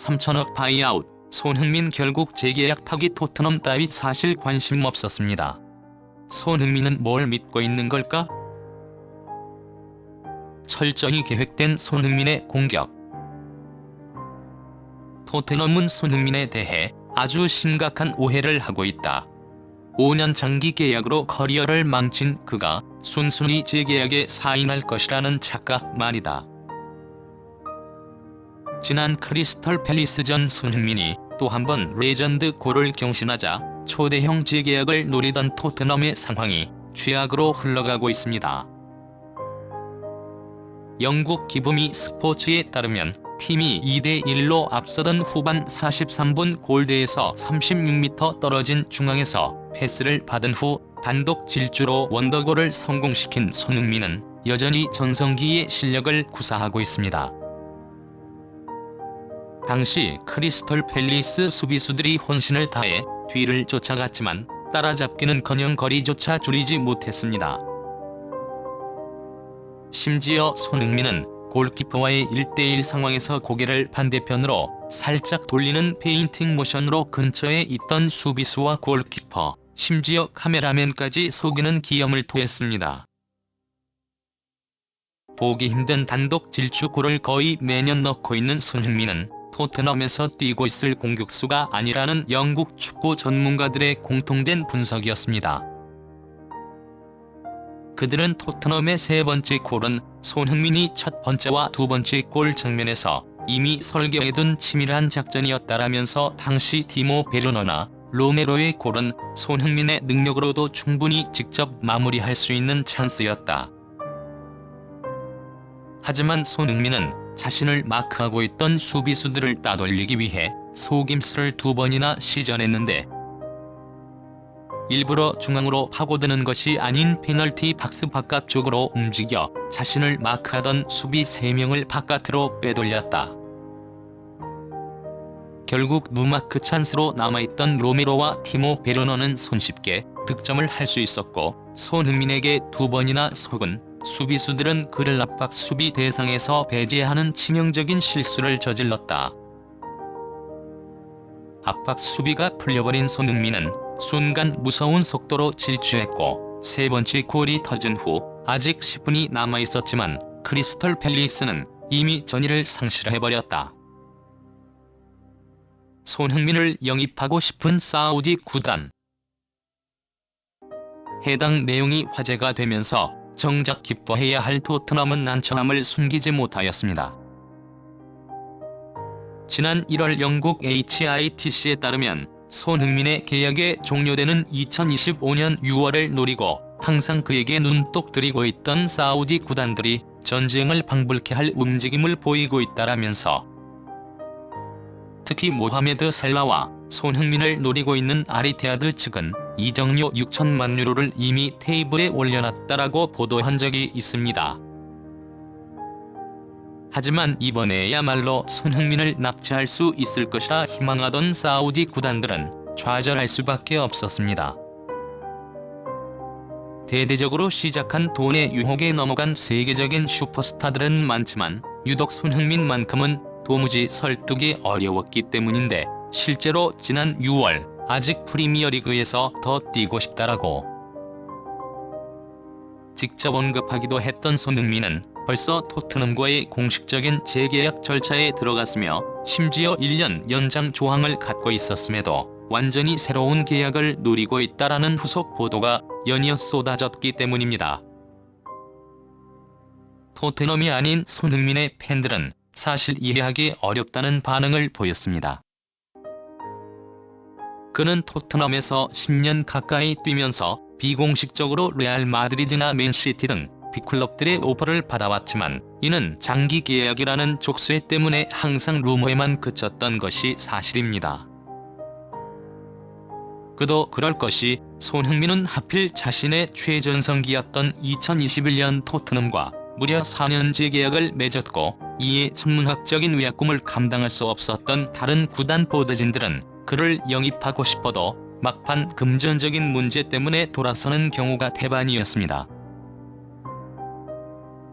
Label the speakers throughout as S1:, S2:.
S1: 3천억 바이아웃, 손흥민 결국 재계약 파기 토트넘 따위 사실 관심 없었습니다. 손흥민은 뭘 믿고 있는 걸까? 철저히 계획된 손흥민의 공격. 토트넘은 손흥민에 대해 아주 심각한 오해를 하고 있다. 5년 장기 계약으로 커리어를 망친 그가 순순히 재계약에 사인할 것이라는 착각 말이다. 지난 크리스털 팰리스전 손흥민이 또 한 번 레전드 골을 경신하자 초대형 재계약을 노리던 토트넘의 상황이 최악으로 흘러가고 있습니다. 영국 기브미 스포츠에 따르면 팀이 2대1로 앞서던 후반 43분 골대에서 36m 떨어진 중앙에서 패스를 받은 후 단독 질주로 원더골을 성공시킨 손흥민은 여전히 전성기의 실력을 구사하고 있습니다. 당시 크리스털 팰리스 수비수들이 혼신을 다해 뒤를 쫓아갔지만 따라잡기는커녕 거리조차 줄이지 못했습니다. 심지어 손흥민은 골키퍼와의 1대1 상황에서 고개를 반대편으로 살짝 돌리는 페인팅 모션으로 근처에 있던 수비수와 골키퍼, 심지어 카메라맨까지 속이는 기염을 토했습니다. 보기 힘든 단독 질주골을 거의 매년 넣고 있는 손흥민은 토트넘에서 뛰고 있을 공격수가 아니라는 영국 축구 전문가들의 공통된 분석이었습니다. 그들은 토트넘의 세 번째 골은 손흥민이 첫 번째와 두 번째 골 장면에서 이미 설계해둔 치밀한 작전이었다라면서 당시 티모 베르너나 로메로의 골은 손흥민의 능력으로도 충분히 직접 마무리할 수 있는 찬스였다. 하지만 손흥민은 자신을 마크하고 있던 수비수들을 따돌리기 위해 속임수를 2번이나 시전했는데 일부러 중앙으로 파고드는 것이 아닌 페널티 박스 바깥쪽으로 움직여 자신을 마크하던 수비 3명을 바깥으로 빼돌렸다. 결국 무마크 찬스로 남아있던 로메로와 티모 베르너는 손쉽게 득점을 할 수 있었고 손흥민에게 2번이나 속은 수비수들은 그를 압박 수비 대상에서 배제하는 치명적인 실수를 저질렀다. 압박 수비가 풀려버린 손흥민은 순간 무서운 속도로 질주했고 세 번째 골이 터진 후 아직 10분이 남아있었지만 크리스털 팰리스는 이미 전의를 상실해버렸다. 손흥민을 영입하고 싶은 사우디 구단. 해당 내용이 화제가 되면서 정작 기뻐해야 할 토트넘은 난처함을 숨기지 못하였습니다. 지난 1월 영국 HITC에 따르면 손흥민의 계약이 종료되는 2025년 6월을 노리고 항상 그에게 눈독 들이고 있던 사우디 구단들이 전쟁을 방불케 할 움직임을 보이고 있다라면서 특히 모하메드 살라와 손흥민을 노리고 있는 아리테아드 측은 이적료 6천만 유로를 이미 테이블에 올려놨다라고 보도한 적이 있습니다. 하지만 이번에야말로 손흥민을 납치할 수 있을 것이라 희망하던 사우디 구단들은 좌절할 수밖에 없었습니다. 대대적으로 시작한 돈의 유혹에 넘어간 세계적인 슈퍼스타들은 많지만 유독 손흥민만큼은 도무지 설득이 어려웠기 때문인데 실제로 지난 6월 아직 프리미어리그에서 더 뛰고 싶다라고 직접 언급하기도 했던 손흥민은 벌써 토트넘과의 공식적인 재계약 절차에 들어갔으며 심지어 1년 연장 조항을 갖고 있었음에도 완전히 새로운 계약을 노리고 있다라는 후속 보도가 연이어 쏟아졌기 때문입니다. 토트넘이 아닌 손흥민의 팬들은 사실 이해하기 어렵다는 반응을 보였습니다. 그는 토트넘에서 10년 가까이 뛰면서 비공식적으로 레알 마드리드나 맨시티 등 빅클럽들의 오퍼를 받아왔지만 이는 장기 계약이라는 족쇄 때문에 항상 루머에만 그쳤던 것이 사실입니다. 그도 그럴 것이 손흥민은 하필 자신의 최전성기였던 2021년 토트넘과 무려 4년 재계약을 맺었고 이에 천문학적인 위약금을 감당할 수 없었던 다른 구단 보드진들은 그를 영입하고 싶어도 막판 금전적인 문제 때문에 돌아서는 경우가 대반이었습니다.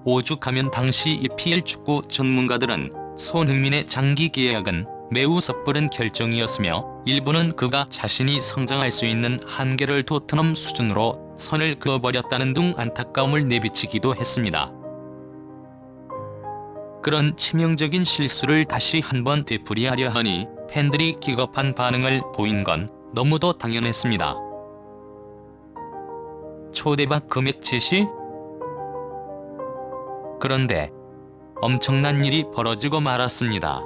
S1: 오죽하면 당시 EPL 축구 전문가들은 손흥민의 장기 계약은 매우 섣부른 결정이었으며 일부는 그가 자신이 성장할 수 있는 한계를 토트넘 수준으로 선을 그어버렸다는 둥 안타까움을 내비치기도 했습니다. 그런 치명적인 실수를 다시 한번 되풀이하려 하니 팬들이 기겁한 반응을 보인 건 너무도 당연했습니다. 초대박 금액 제시? 그런데 엄청난 일이 벌어지고 말았습니다.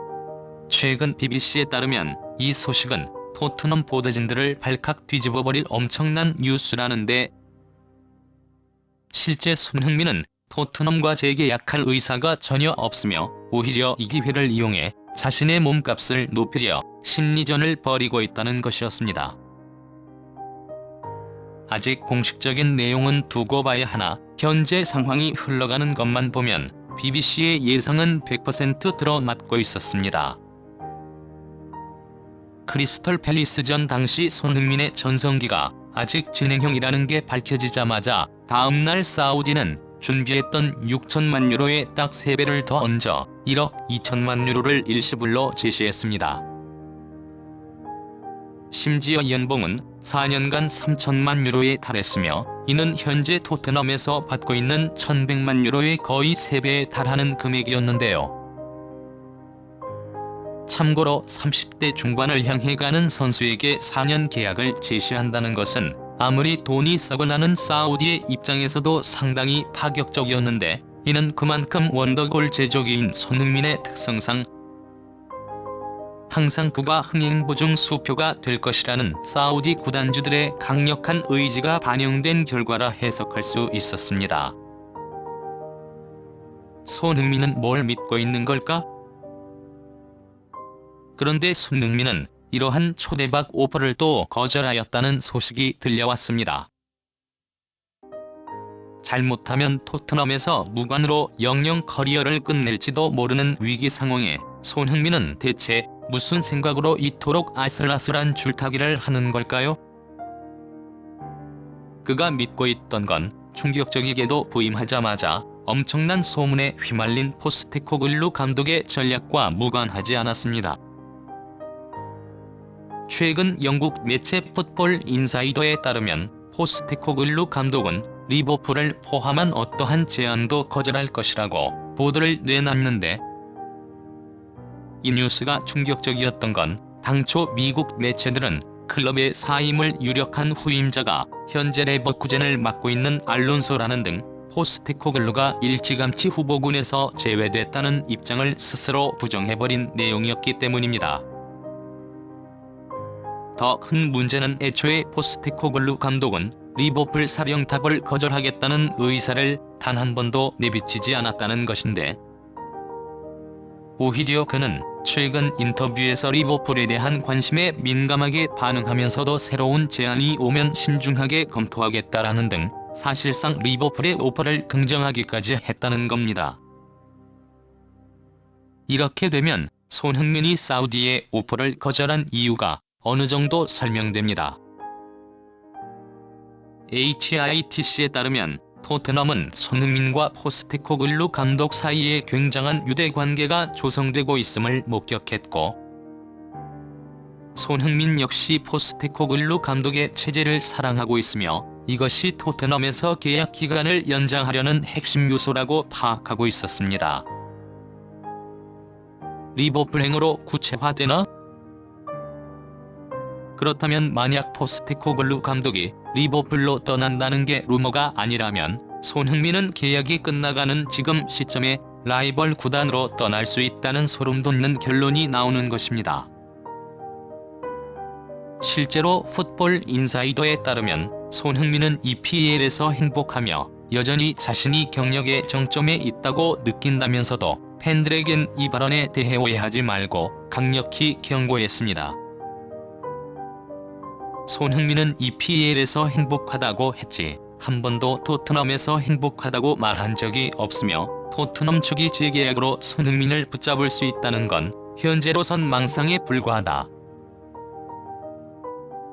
S1: 최근 BBC에 따르면 이 소식은 토트넘 보도진들을 발칵 뒤집어버릴 엄청난 뉴스라는데, 실제 손흥민은 토트넘과 재계약할 의사가 전혀 없으며 오히려 이 기회를 이용해 자신의 몸값을 높이려 심리전을 벌이고 있다는 것이었습니다. 아직 공식적인 내용은 두고 봐야 하나 현재 상황이 흘러가는 것만 보면 BBC의 예상은 100% 들어맞고 있었습니다. 크리스털 팰리스전 당시 손흥민의 전성기가 아직 진행형이라는 게 밝혀지자마자 다음날 사우디는 준비했던 6천만 유로에 딱 3배를 더 얹어 1억 2천만 유로를 일시불로 제시했습니다. 심지어 연봉은 4년간 3천만 유로에 달했으며 이는 현재 토트넘에서 받고 있는 1,100만 유로의 거의 3배에 달하는 금액이었는데요. 참고로 30대 중반을 향해 가는 선수에게 4년 계약을 제시한다는 것은 아무리 돈이 썩어나는 사우디의 입장에서도 상당히 파격적이었는데, 이는 그만큼 원더골 제조기인 손흥민의 특성상 항상 그가 흥행보증 수표가 될 것이라는 사우디 구단주들의 강력한 의지가 반영된 결과라 해석할 수 있었습니다. 손흥민은 뭘 믿고 있는 걸까? 그런데 손흥민은 이러한 초대박 오퍼를 또 거절하였다는 소식이 들려왔습니다. 잘못하면 토트넘에서 무관으로 영영 커리어를 끝낼지도 모르는 위기 상황에 손흥민은 대체 무슨 생각으로 이토록 아슬아슬한 줄타기를 하는 걸까요? 그가 믿고 있던 건 충격적이게도 부임하자마자 엄청난 소문에 휘말린 포스테코글루 감독의 전략과 무관하지 않았습니다. 최근 영국 매체 풋볼 인사이더에 따르면 포스테코글루 감독은 리버풀을 포함한 어떠한 제안도 거절할 것이라고 보도를 내놨는데, 이 뉴스가 충격적이었던 건 당초 미국 매체들은 클럽의 사임을 유력한 후임자가 현재 레버쿠젠을 맡고 있는 알론소라는 등 포스테코글루가 일찌감치 후보군에서 제외됐다는 입장을 스스로 부정해버린 내용이었기 때문입니다. 더 큰 문제는 애초에 포스테코글루 감독은 리버풀 사령탑을 거절하겠다는 의사를 단 한 번도 내비치지 않았다는 것인데, 오히려 그는 최근 인터뷰에서 리버풀에 대한 관심에 민감하게 반응하면서도 새로운 제안이 오면 신중하게 검토하겠다라는 등 사실상 리버풀의 오퍼를 긍정하기까지 했다는 겁니다. 이렇게 되면 손흥민이 사우디의 오퍼를 거절한 이유가 어느 정도 설명됩니다. HITC에 따르면 토트넘은 손흥민과 포스테코글루 감독 사이에 굉장한 유대관계가 조성되고 있음을 목격했고, 손흥민 역시 포스테코글루 감독의 체제를 사랑하고 있으며 이것이 토트넘에서 계약 기간을 연장하려는 핵심 요소라고 파악하고 있었습니다. 리버풀행으로 구체화되나? 그렇다면 만약 포스테코글루 감독이 리버풀로 떠난다는 게 루머가 아니라면 손흥민은 계약이 끝나가는 지금 시점에 라이벌 구단으로 떠날 수 있다는 소름돋는 결론이 나오는 것입니다. 실제로 풋볼 인사이더에 따르면 손흥민은 EPL에서 행복하며 여전히 자신이 경력의 정점에 있다고 느낀다면서도 팬들에겐 이 발언에 대해 오해하지 말고 강력히 경고했습니다. 손흥민은 EPL에서 행복하다고 했지 한 번도 토트넘에서 행복하다고 말한 적이 없으며, 토트넘 측이 재계약으로 손흥민을 붙잡을 수 있다는 건 현재로선 망상에 불과하다.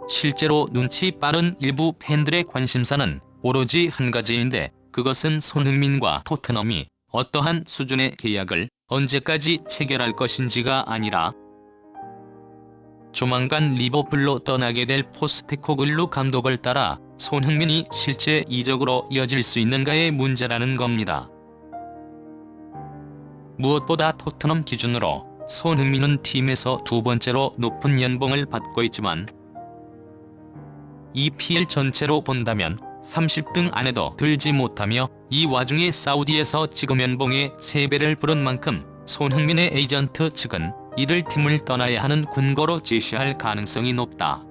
S1: 실제로 눈치 빠른 일부 팬들의 관심사는 오로지 한 가지인데, 그것은 손흥민과 토트넘이 어떠한 수준의 계약을 언제까지 체결할 것인지가 아니라 조만간 리버풀로 떠나게 될 포스테코글루 감독을 따라 손흥민이 실제 이적으로 이어질 수 있는가의 문제라는 겁니다. 무엇보다 토트넘 기준으로 손흥민은 팀에서 두 번째로 높은 연봉을 받고 있지만 EPL 전체로 본다면 30등 안에도 들지 못하며 이 와중에 사우디에서 지금 연봉의 3배를 부른 만큼 손흥민의 에이전트 측은 이를 팀을 떠나야 하는 근거로 제시할 가능성이 높다.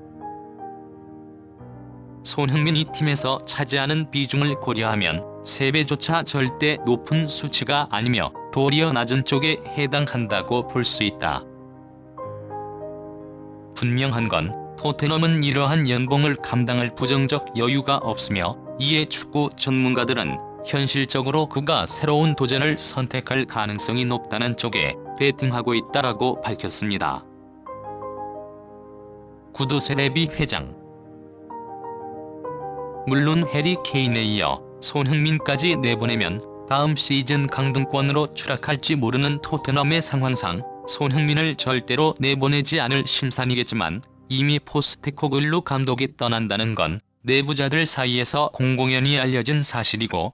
S1: 손흥민이 팀에서 차지하는 비중을 고려하면 3배조차 절대 높은 수치가 아니며 도리어 낮은 쪽에 해당한다고 볼 수 있다. 분명한 건 토트넘은 이러한 연봉을 감당할 부정적 여유가 없으며 이에 축구 전문가들은 현실적으로 그가 새로운 도전을 선택할 가능성이 높다는 쪽에 베팅하고 있다라고 밝혔습니다. 구두 세레비 회장. 물론 해리 케인에 이어 손흥민까지 내보내면 다음 시즌 강등권으로 추락할지 모르는 토트넘의 상황상 손흥민을 절대로 내보내지 않을 심산이겠지만 이미 포스테코글루 감독이 떠난다는 건 내부자들 사이에서 공공연히 알려진 사실이고,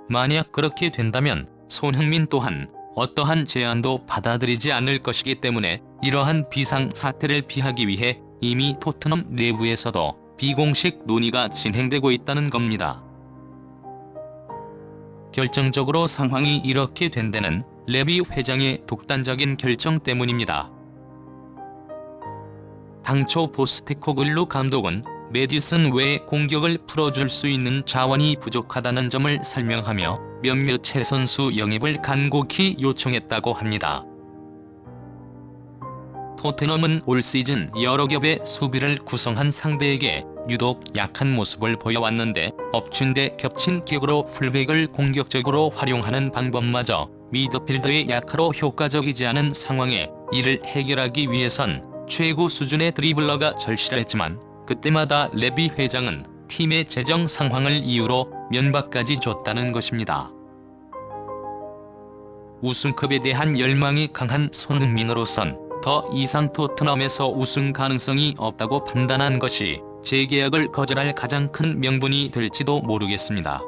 S1: 만약 그렇게 된다면 손흥민 또한 어떠한 제안도 받아들이지 않을 것이기 때문에 이러한 비상사태를 피하기 위해 이미 토트넘 내부에서도 비공식 논의가 진행되고 있다는 겁니다. 결정적으로 상황이 이렇게 된 데는 레비 회장의 독단적인 결정 때문입니다. 당초 포스테코글루 감독은 메디슨 외에 공격을 풀어줄 수 있는 자원이 부족하다는 점을 설명하며 몇몇의 선수 영입을 간곡히 요청했다고 합니다. 토트넘은 올 시즌 여러 겹의 수비를 구성한 상대에게 유독 약한 모습을 보여왔는데 엎친 데 겹친 격으로 풀백을 공격적으로 활용하는 방법마저 미드필더의 약화로 효과적이지 않은 상황에 이를 해결하기 위해선 최고 수준의 드리블러가 절실했지만 그때마다 레비 회장은 팀의 재정 상황을 이유로 면박까지 줬다는 것입니다. 우승컵에 대한 열망이 강한 손흥민으로선 더 이상 토트넘에서 우승 가능성이 없다고 판단한 것이 재계약을 거절할 가장 큰 명분이 될지도 모르겠습니다.